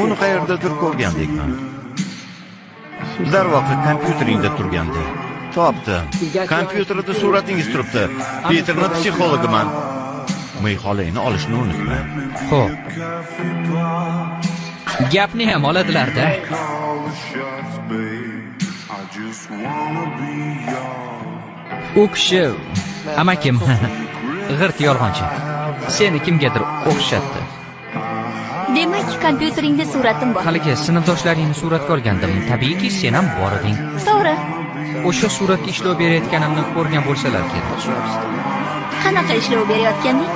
Uni qayerdadir ko'rgandekman. Darvoqe kompyuteringda turgandi. Topdim. Kompyuterda suratingiz turibdi. Peterni psixologiman. Meyxolangni olishni unutma. Xo'p. Gapni ham oladilar-da. U kishi amakim g'irt yolg'onchi. Seni kimgadir o'xshatdi. Demak, kompyuteringda suratim bor. Haligi sinfdoshlaringni suratga olgandim. Tabiiyki, sen ham bor eding. To'g'ri. O'sha suratga ishlov berayotganimni ko'rgan bo'lsalar kerak. Qanaqa ishlov berayotganding?